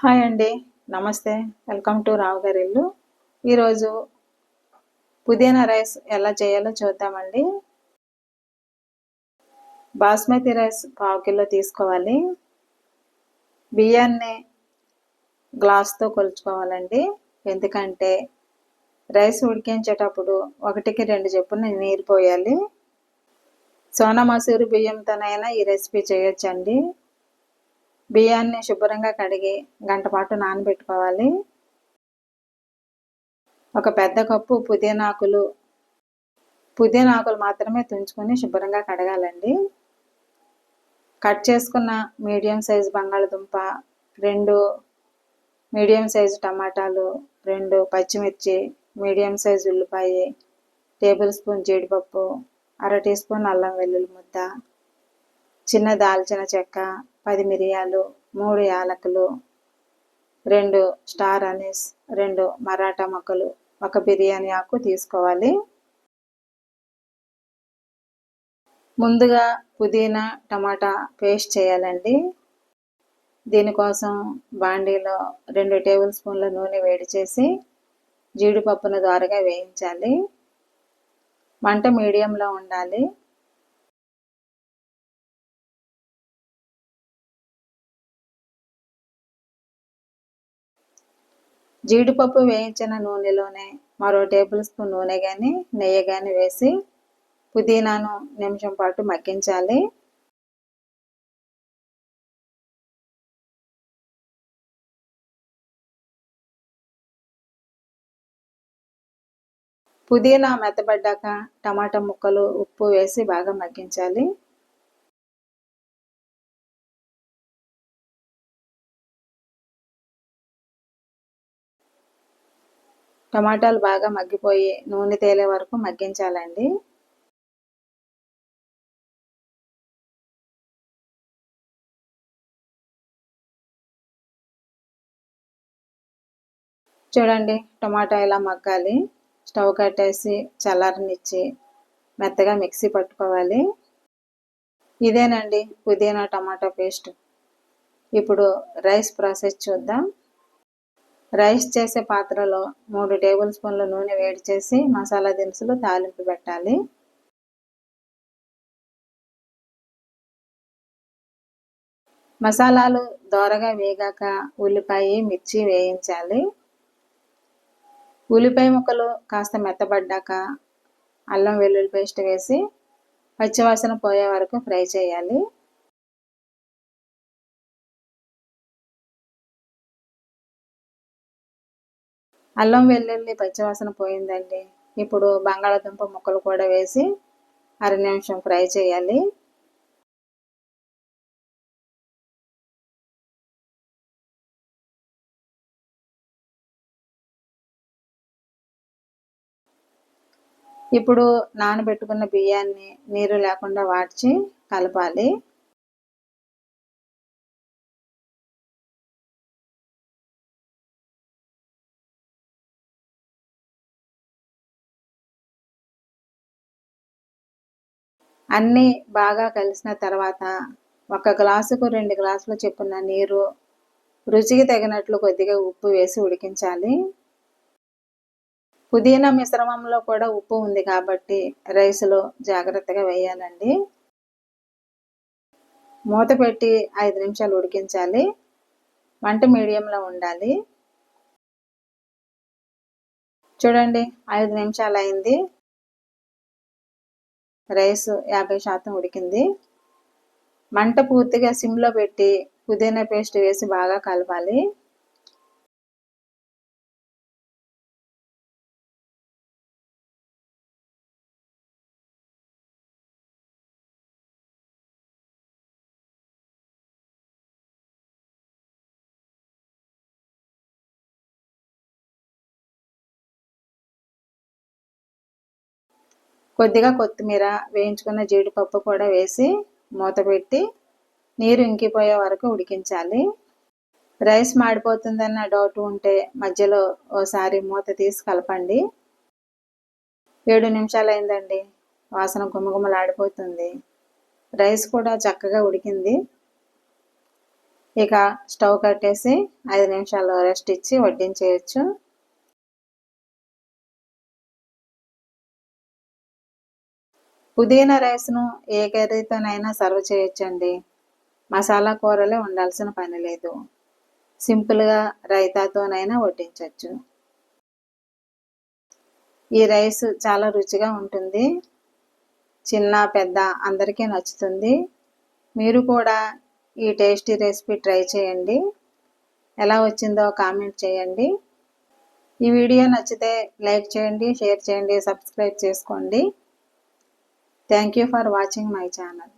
Hi అండి. నమస్తే. Welcome to రావు గారి ఇల్లు. ఈరోజు పుదీనా రైస్ ఎలా చేయాలో చూద్దామండి. బాస్మతి రైస్ పావు కిలో తీసుకోవాలి. బియ్యాన్ని గ్లాస్తో కొలుచుకోవాలండి. ఎందుకంటే రైస్ ఉడికించేటప్పుడు 1కి 2 చొప్పున నీరు పోయాలి. సోనా మసూరి బియ్యంతోనైనా ఈ రెసిపీ చేయొచ్చండి. బియ్యాన్ని శుభ్రంగా కడిగి గంట పాటు నానబెట్టుకోవాలి. ఒక పెద్ద కప్పు పుదీనాకులు మాత్రమే తుంచుకొని శుభ్రంగా కడగాలండి. కట్ చేసుకున్న మీడియం సైజు బంగాళదుంప, 2 మీడియం సైజు టమాటాలు, 2 పచ్చిమిర్చి, మీడియం సైజు ఉల్లిపాయ, టేబుల్ స్పూన్ జీడిపప్పు, అర టీ స్పూన్ అల్లం వెల్లుల్లి ముద్ద, చిన్న దాల్చిన చెక్క, 10 మిరియాలు, 3 యాలకులు, 2 స్టార్ అనీస్, 2 మరాఠా మొక్కలు, 1 బిర్యానీ ఆకు తీసుకోవాలి. ముందుగా పుదీనా టమాటా పేస్ట్ చేయాలండి. దీనికోసం బాండీలో 2 టేబుల్ స్పూన్ల నూనె వేడి చేసి జీడిపప్పును దోరగా వేయించాలి. మంట మీడియంలో ఉండాలి. జీడిపప్పు వేయించిన నూనెలోనే మరో టేబుల్ స్పూన్ నూనె కానీ నెయ్యి కానీ వేసి పుదీనాను నిమిషం పాటు మగ్గించాలి. పుదీనా మెత్తబడ్డాక టమాటా ముక్కలు, ఉప్పు వేసి బాగా మగ్గించాలి. టమాటాలు బాగా మగ్గిపోయి నూనె తేలే వరకు మగ్గించాలండి. చూడండి, టమాటా ఇలా మగ్గాలి. స్టవ్ కట్టేసి చల్లారనిచ్చి మెత్తగా మిక్సీ పట్టుకోవాలి. ఇదేనండి పుదీనా టమాటా పేస్ట్. ఇప్పుడు రైస్ ప్రాసెస్ చూద్దాం. రైస్ చేసే పాత్రలో 3 టేబుల్ స్పూన్ల నూనె వేడి చేసి మసాలా దినుసులు తాలింపు పెట్టాలి. మసాలాలు దోరగా వేగాక ఉల్లిపాయ, మిర్చి వేయించాలి. ఉల్లిపాయ ముక్కలు కాస్త మెత్తబడ్డాక అల్లం వెల్లుల్లి పేస్ట్ వేసి పచ్చివాసన పోయే వరకు ఫ్రై చేయాలి. అల్లం వెల్లుల్లి పచ్చివాసన పోయిందండి. ఇప్పుడు బంగాళాదుంప ముక్కలు కూడా వేసి అర నిమిషం ఫ్రై చేయాలి. ఇప్పుడు నానబెట్టుకున్న బియ్యాన్ని నీరు లేకుండా వాడ్చి కలపాలి. అన్నీ బాగా కలిసిన తర్వాత 1 గ్లాసుకు 2 గ్లాసుల చొప్పున నీరు, రుచికి తగినట్లు కొద్దిగా ఉప్పు వేసి ఉడికించాలి. పుదీనా మిశ్రమంలో కూడా ఉప్పు ఉంది కాబట్టి రైస్లో జాగ్రత్తగా వేయాలండి. మూత పెట్టి 5 నిమిషాలు ఉడికించాలి. మంట మీడియంలో ఉండాలి. చూడండి, 5 నిమిషాలు అయింది. రైస్ 50% ఉడికింది. మంట పూర్తిగా సిమ్లో పెట్టి పుదీనా పేస్ట్ వేసి బాగా కలపాలి. కొద్దిగా కొత్తిమీర, వేయించుకున్న జీడిపప్పు కూడా వేసి మూత పెట్టి నీరు ఇంకిపోయే వరకు ఉడికించాలి. రైస్ మాడిపోతుందన్న డౌట్ ఉంటే మధ్యలో ఓసారి మూత తీసి కలపండి. 7 నిమిషాలు అయిందండి. వాసన గుమగుమలాడిపోతుంది. రైస్ కూడా చక్కగా ఉడికింది. ఇక స్టవ్ కట్టేసి 5 నిమిషాలు రెస్ట్ ఇచ్చి వడ్డించేయచ్చు. పుదీనా రైస్ను ఏ కర్రీతోనైనా సర్వ్ చేయొచ్చండి. మసాలా కూరలే ఉండాల్సిన పని లేదు. సింపుల్గా రైతాతోనైనా వడ్డించవచ్చు. ఈ రైస్ చాలా రుచిగా ఉంటుంది. చిన్న పెద్ద అందరికీ నచ్చుతుంది. మీరు కూడా ఈ టేస్టీ రెసిపీ ట్రై చేయండి. ఎలా వచ్చిందో కామెంట్ చేయండి. ఈ వీడియో నచ్చితే లైక్ చేయండి, షేర్ చేయండి, సబ్స్క్రైబ్ చేసుకోండి. Thank you for watching my channel.